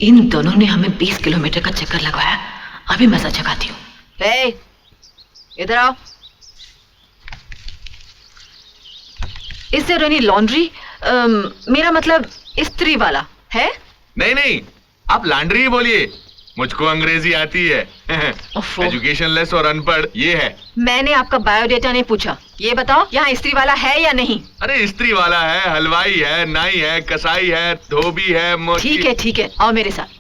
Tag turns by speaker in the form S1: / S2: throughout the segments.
S1: इन दोनों ने हमें 20 किलोमीटर का चक्कर लगवाया। अभी मजा चखाती हूँ। इधर आओ। Is there any laundry? मेरा मतलब इस्त्री वाला है?
S2: नहीं नहीं, आप लॉन्ड्री ही बोलिए, मुझको अंग्रेजी आती है। एजुकेशन लेस और अनपढ़ ये है।
S1: मैंने आपका बायोडेटा नहीं पूछा, ये बताओ यहाँ इस्त्री वाला है या नहीं?
S2: अरे इस्त्री वाला है, हलवाई है, नाई है, कसाई है, धोबी है।
S1: ठीक है, आओ मेरे साथ।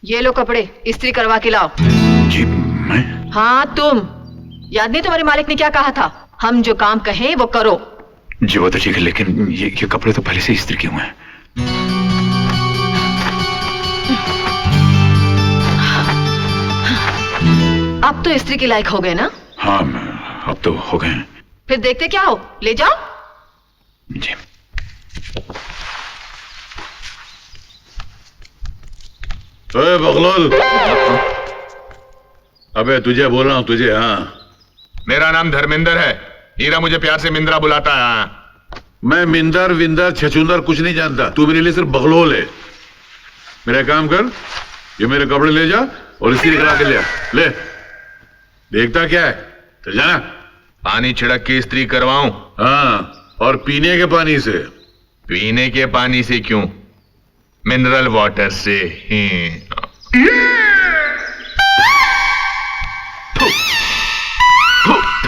S1: ये लो कपड़े, इस्त्री करवा के लाओ।
S3: जी मैं?
S1: हाँ तुम। याद नहीं तुम्हारे मालिक ने क्या कहा था? हम जो काम कहें वो करो।
S3: जी वो तो ठीक है, लेकिन ये कपड़े तो पहले से इस्त्री किए हुए हैं।
S1: अब तो इस्त्री के लायक हो गए ना?
S3: हाँ अब तो हो गए हैं।
S1: फिर देखते क्या हो, ले जाओ।
S3: जी।
S4: ओए बगलोल, अबे तुझे बोल रहा हूं, तुझे। हाँ
S2: मेरा नाम धर्मेंद्र है, हीरा मुझे प्यार से मिंद्रा बुलाता है। हाँ।
S4: मैं मिंदर विंदर छचुंदर कुछ नहीं जानता, तू मेरे लिए सिर्फ बगलोल है। मेरा काम कर, ये मेरे कपड़े ले जा और इस्त्री करा के ले आ। ले, देखता क्या है, चल जाना।
S2: पानी छिड़क के इस्त्री करवाऊं?
S4: हाँ, और पीने के पानी से।
S2: पीने के पानी से क्यों? मिनरल वाटर से ही।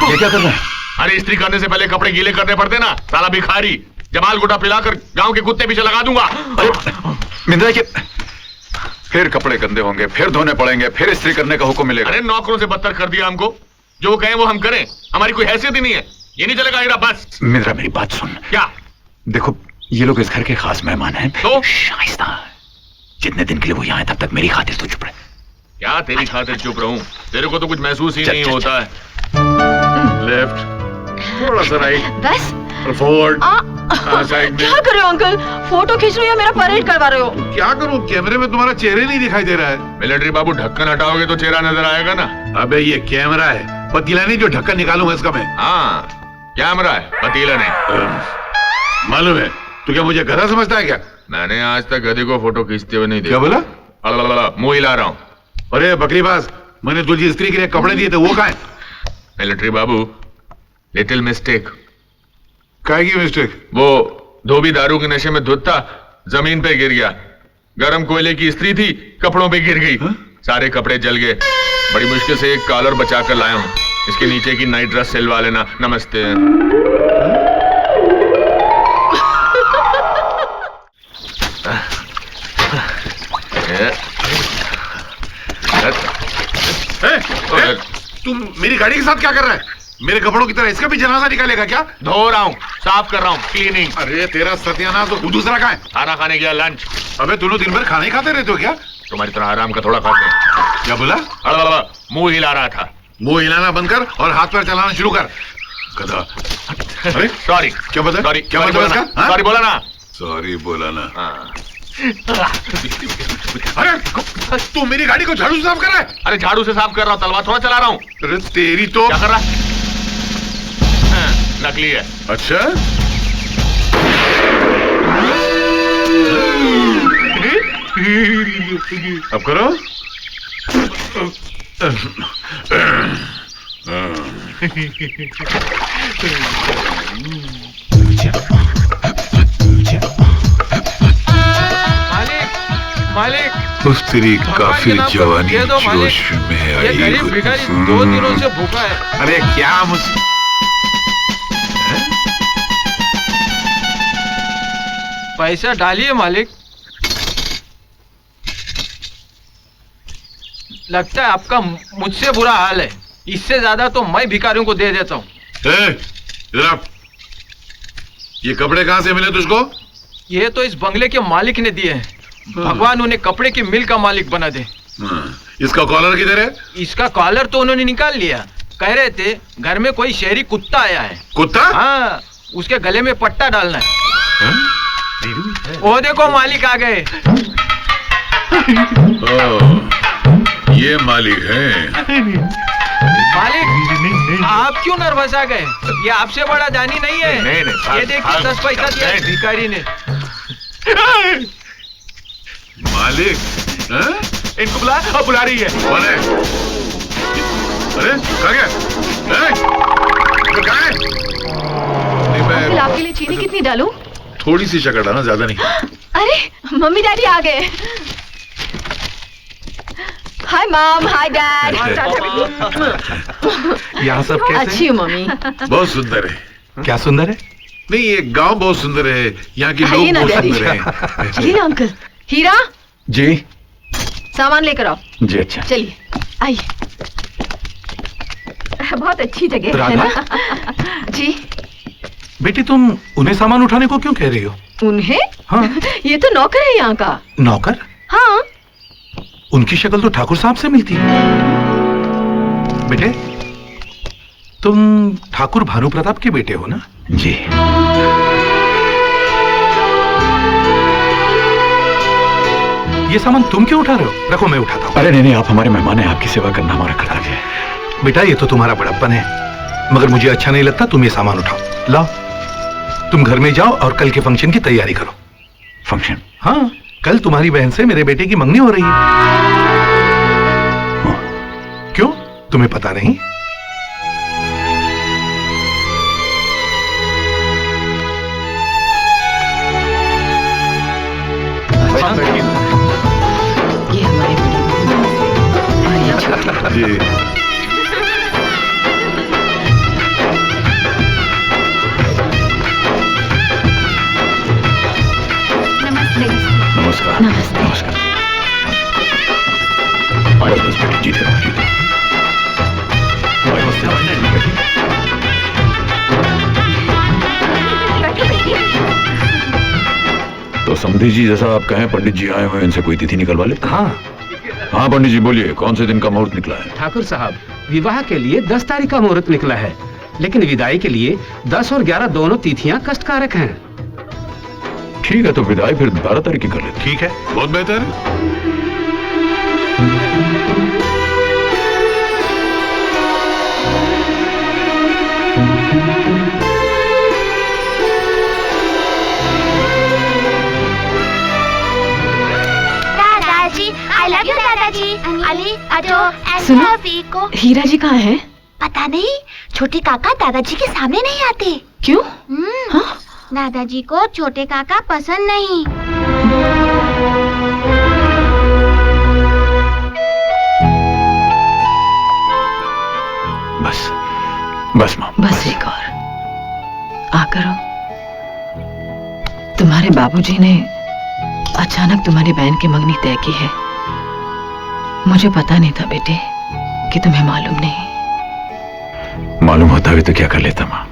S3: ये क्या कर रहा है?
S2: अरे इस्त्री करने से पहले कपड़े गीले करने पड़ते ना, साला भिखारी। जमाल गुटा पिलाकर गांव के कुत्ते पीछे लगा दूंगा।
S3: मिंद्रा के फिर कपड़े गंदे होंगे, फिर धोने पड़ेंगे, फिर इस्त्री करने का हुक्म मिलेगा।
S2: अरे नौकरों से बदतर कर दिया हमको, जो वो कहें वो हम करें, हमारी कोई हैसियत ही नहीं है। ये नहीं चलेगा हीरा, बस।
S3: मिंद्रा मेरी बात सुन।
S2: क्या?
S3: देखो ये लोग इस घर के खास मेहमान हैं।
S2: तो
S3: शाइस्ता, जितने दिन के लिए वो यहाँ है तब तक मेरी खातिर तो चुप रहे।
S2: क्या तेरी खातिर चुप रहूं? तेरे को तो कुछ महसूस ही नहीं होता है।
S4: लेफ्ट, थोड़ा सा राइट,
S1: बस।
S4: फॉरवर्ड, साइड में।
S1: क्या कर रहे हो अंकल? फोटो खींच रहे हो या मेरा परेड करवा रहे हो?
S4: क्या करूं, कैमरे में तुम्हारा चेहरे नहीं दिखाई दे रहा है।
S2: मिलिट्री बाबू, ढक्कन हटाओगे तो चेहरा नजर आएगा ना।
S4: अबे ये कैमरा है, पतीला नहीं जो ढक्कन निकालूंगा इसका मैं।
S2: हाँ, कैमरा है, पतीला नहीं।
S4: मालूम है, तू क्या मुझे गधा समझता है क्या?
S2: मैंने आज तक गधे को फोटो खींचते हुए नहीं देखा।
S4: क्या बोला?
S2: मुंह हिला रहा हूँ।
S4: अरे बकरीबाज, मैंने तुझे स्त्री के लिए कपड़े दिए थे, वो कहाँ है?
S2: मिलिट्री बाबू, लिटिल मिस्टेक।
S4: काहे की मिस्टेक?
S2: वो धोबी दारू के नशे में धुत था, जमीन पे गिर गया। गरम कोयले की इस्त्री थी, कपड़ों पे गिर गई। सारे कपड़े जल गए। बड़ी मुश्किल से एक कॉलर बचा कर लाया हूँ। इसके नीचे की नाइट ड्रेस सिलवा लेना। नमस्ते।
S4: तुम मेरी गाड़ी के साथ क्या कर रहा है? मेरे कपड़ों की तरह इसका भी जनाजा निकालेगा क्या?
S2: धो रहा हूँ, साफ कर रहा हूँ, क्लीनिंग।
S4: अरे तेरा सत्यानाश, तो दूसरा कहाँ है?
S2: खाना खाने गया, लंच।
S4: अबे दोनों दिन भर खाना ही खाते रहते हो क्या?
S2: तुम्हारी तरह आराम का थोड़ा खाते हैं।
S4: क्या बोला?
S2: मुंह हिला रहा था।
S4: मुंह हिलाना बंद कर और हाथ पैर चलाना शुरू कर, गधा। अरे
S2: सॉरी।
S4: क्या बता?
S2: सॉरी,
S4: क्या मतलब इसका?
S2: सॉरी बोला ना।
S4: सॉरी बोला ना। अरे तू मेरी गाड़ी को झाड़ू से साफ कर रहा है?
S2: अरे झाड़ू से साफ कर रहा हूँ, तलवार थोड़ा चला रहा हूँ।
S4: अरे तेरी तो।
S2: क्या कर रहा है? नकली है।
S4: अच्छा, अब करो।
S5: मालिक,
S4: उस तेरी काफी जवानी
S5: ये दो मालिक।
S4: जोश में
S5: ये
S4: आई
S5: गरीब
S4: हुई।
S5: भिखारी 2 दिनों से भूखा है।
S4: अरे क्या
S5: पैसा डालिए मालिक। लगता है आपका मुझसे बुरा हाल है। इससे ज्यादा तो मैं भिखारियों को दे देता हूँ।
S4: ये कपड़े कहाँ से मिले तुझको?
S5: ये तो इस बंगले के मालिक ने दिए हैं। भगवान उन्हें कपड़े की मिल का मालिक बना दे।
S4: इसका कॉलर किधर है?
S5: इसका कॉलर तो उन्होंने निकाल लिया। कह रहे थे घर में कोई शहरी कुत्ता आया है।
S4: कुत्ता?
S5: हाँ, उसके गले में पट्टा डालना है। वो देखो मालिक आ गए।
S4: ये मालिक है।
S5: मालिक, आप क्यों नर्वस आ गए? ये आपसे बड़ा दानी नहीं है।
S2: नहीं,
S5: ये देखिए 10 पैसा दिया भिखारी ने।
S4: मालिक, हाँ?
S2: इनको बुला रही है।
S4: कौन है? अरे कहाँ गया? कहाँ है? नहीं,
S1: अंकल, आपके लिए चीनी कितनी डालूं?
S4: थोड़ी सी शक्कर डालना, ज्यादा नहीं।
S1: अरे मम्मी डैडी आ गए। Hi mom, hi dad.
S6: यहाँ सब कैसे
S1: अच्छी हूँ मम्मी।
S4: बहुत सुंदर है।
S6: क्या सुंदर है?
S4: नहीं, ये गांव बहुत सुंदर है, यहाँ के
S1: आइए
S4: लोग
S1: ना,
S4: बहुत
S1: डैडी।
S4: सुंदर हैं।
S1: चलिए ना अंकल। हीरा,
S3: जी
S1: सामान लेकर आओ।
S3: जी अच्छा।
S1: चलिए आइए। बहुत अच्छी जगह है ना? जी।
S6: बेटी, तुम उन्हें सामान उठाने को क्यों कह रही हो?
S1: उन्हें?
S6: हाँ।
S1: ये तो नौकर है यहाँ का।
S6: नौकर?
S1: हाँ।
S6: उनकी शक्ल तो ठाकुर साहब से मिलती है। बेटे, तुम ठाकुर भानु प्रताप के बेटे हो ना?
S3: जी।
S6: ये सामान तुम क्यों उठा रहे हो? रखो, मैं उठाता हूँ।
S3: अरे नहीं, आप हमारे मेहमान हैं, आपकी सेवा करना हमारा कर्तव्य है।
S6: बेटा, ये तो तुम्हारा बड़प्पन है, मगर मुझे अच्छा नहीं लगता तुम ये सामान उठाओ। लाओ, तुम घर में जाओ और कल के फंक्शन की तैयारी करो।
S3: फंक्शन?
S6: हाँ, कल तुम्हारी बहन से मेरे बेटे की मंगनी हो रही है। क्यों, तुम्हें पता नहीं?
S1: ये हमारी बड़ी और ये छोटी।
S4: जी।
S3: नमस्कार।
S1: नमस्ते।
S3: नमस्कार। बस बस बेटी, जीते रहो, जीते रहो। तो समधी जी, जैसा आप कहें, पंडित जी आए हुए हैं, इनसे कोई तिथि निकलवा ले।
S6: हाँ।
S3: हाँ पंडित जी, बोलिए, कौन से दिन का मुहूर्त निकला है?
S7: ठाकुर साहब, विवाह के लिए 10 तारीख का मुहूर्त निकला है, लेकिन विदाई के लिए 10 और 11 दोनों तिथियां कष्टकारक हैं।
S3: ठीक है, तो विदाई फिर 12 तारीख की कर लेते।
S4: ठीक है, बहुत बेहतर है।
S8: दादाजी, आई लव यू दादाजी। अली अटो
S1: सुनो।
S8: ऐसा को
S1: हीरा जी कहाँ हैं?
S8: पता नहीं, छोटे काका दादाजी के सामने नहीं आते।
S1: क्यों? हाँ?
S8: दादाजी को छोटे काका पसंद नहीं।
S3: बस बस माँ,
S1: बस एक और आकर हो। तुम्हारे बाबूजी ने अचानक तुम्हारी बहन की मंगनी तय की है। मुझे पता नहीं था बेटे कि तुम्हें मालूम नहीं।
S3: मालूम होता भी तो क्या कर लेता माँ।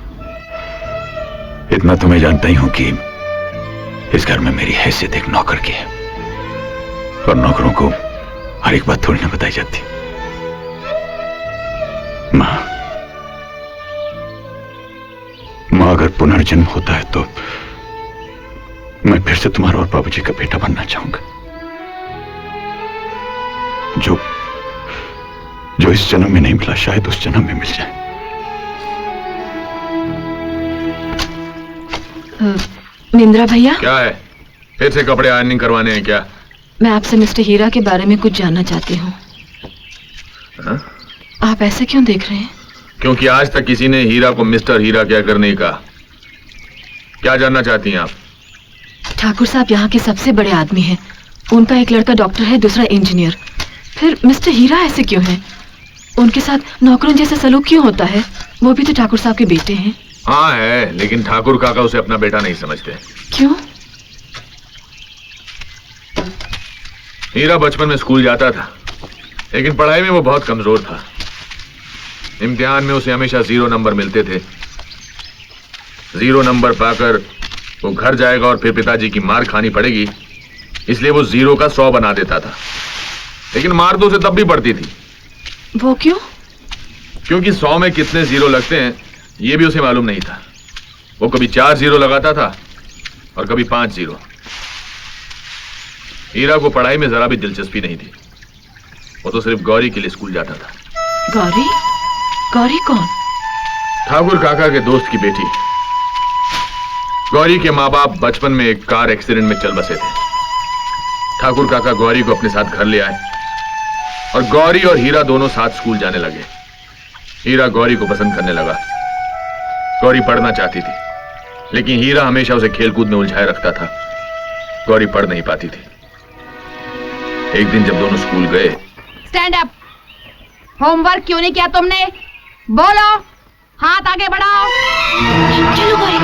S3: इतना तो मैं जानता ही हूं कि इस घर में मेरी हैसियत एक नौकर की है, और नौकरों को हर एक बात थोड़ी ना बताई जाती। माँ, अगर पुनर्जन्म होता है तो मैं फिर से तुम्हारा और बाबूजी का बेटा बनना चाहूंगा। जो इस जन्म में नहीं मिला, शायद उस जन्म में मिल जाए।
S1: निंद्रा भैया,
S2: क्या है? फिर से कपड़े आयरनिंग करवाने हैं क्या?
S1: मैं आपसे मिस्टर हीरा के बारे में कुछ जानना चाहती हूँ। आप ऐसे क्यों देख रहे हैं?
S2: क्योंकि आज तक किसी ने हीरा को मिस्टर हीरा कहकर नहीं कहा। क्या जानना चाहती हैं आप?
S1: ठाकुर साहब यहाँ के सबसे बड़े आदमी हैं। उनका एक लड़का डॉक्टर है, दूसरा इंजीनियर। फिर मिस्टर हीरा ऐसे क्यों हैं? उनके साथ नौकरों जैसा सलूक क्यों होता है? वो भी तो ठाकुर साहब के बेटे हैं।
S2: हाँ है, लेकिन ठाकुर काका उसे अपना बेटा नहीं समझते।
S1: क्यों?
S2: हीरा बचपन में स्कूल जाता था, लेकिन पढ़ाई में वो बहुत कमजोर था। इम्तिहान में उसे हमेशा 0 नंबर मिलते थे। 0 नंबर पाकर वो घर जाएगा और फिर पिताजी की मार खानी पड़ेगी, इसलिए वो 0 का 100 बना देता था। लेकिन मार तो उसे तब भी पड़ती थी।
S1: वो क्यों?
S2: क्योंकि 100 में कितने 0 लगते हैं ये भी उसे मालूम नहीं था। वो कभी 4 0 लगाता था और कभी 5 0। हीरा को पढ़ाई में जरा भी दिलचस्पी नहीं थी। वो तो सिर्फ गौरी के लिए स्कूल जाता था।
S1: गौरी? गौरी कौन?
S2: ठाकुर काका के दोस्त की बेटी गौरी के माँ बाप बचपन में एक कार एक्सीडेंट में चल बसे थे। ठाकुर काका गौरी को अपने साथ घर ले आए और गौरी और हीरा दोनों साथ स्कूल जाने लगे। हीरा गौरी को पसंद करने लगा। गौरी पढ़ना चाहती थी, लेकिन हीरा हमेशा उसे खेलकूद में उलझाए रखता था। गौरी पढ़ नहीं पाती थी। एक दिन जब दोनों स्कूल गए।
S8: Stand up. होमवर्क क्यों नहीं किया तुमने? बोलो, हाथ आगे बढ़ाओ। चलो गौरी।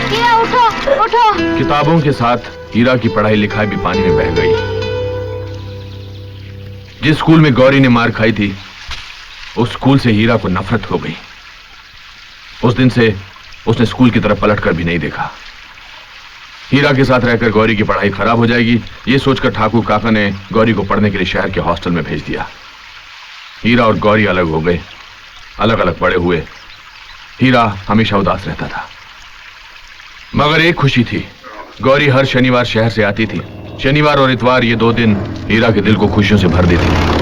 S8: हीरा उठो, उठो।
S2: किताबों के साथ हीरा की पढ़ाई लिखाई भी पानी में बह गई। जिस स्कूल में गौरी ने मार खाई थी, उस स्कूल से हीरा को नफरत हो गई। उस दिन से उसने स्कूल की तरफ पलटकर भी नहीं देखा। हीरा के साथ रहकर गौरी की पढ़ाई खराब हो जाएगी, यह सोचकर ठाकुर काका ने गौरी को पढ़ने के लिए शहर के हॉस्टल में भेज दिया। हीरा और गौरी अलग हो गए, अलग अलग बड़े हुए। हीरा हमेशा उदास रहता था, मगर एक खुशी थी। गौरी हर शनिवार शहर से आती थी। शनिवार और इतवार ये 2 दिन हीरा के दिल को खुशियों से भर देती।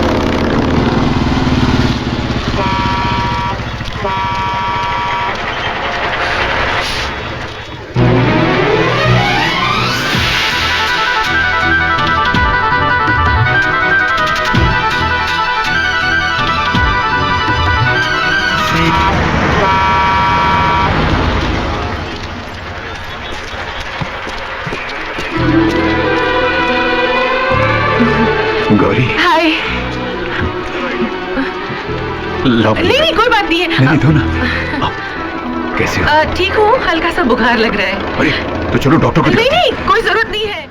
S3: गौरी,
S1: हाय। नहीं कोई बात नहीं है।
S3: नहीं दो ना। कैसे हो?
S1: ठीक हूँ, हल्का सा बुखार लग रहा है।
S3: अरे तो चलो डॉक्टर को
S1: नहीं कोई जरूरत नहीं है।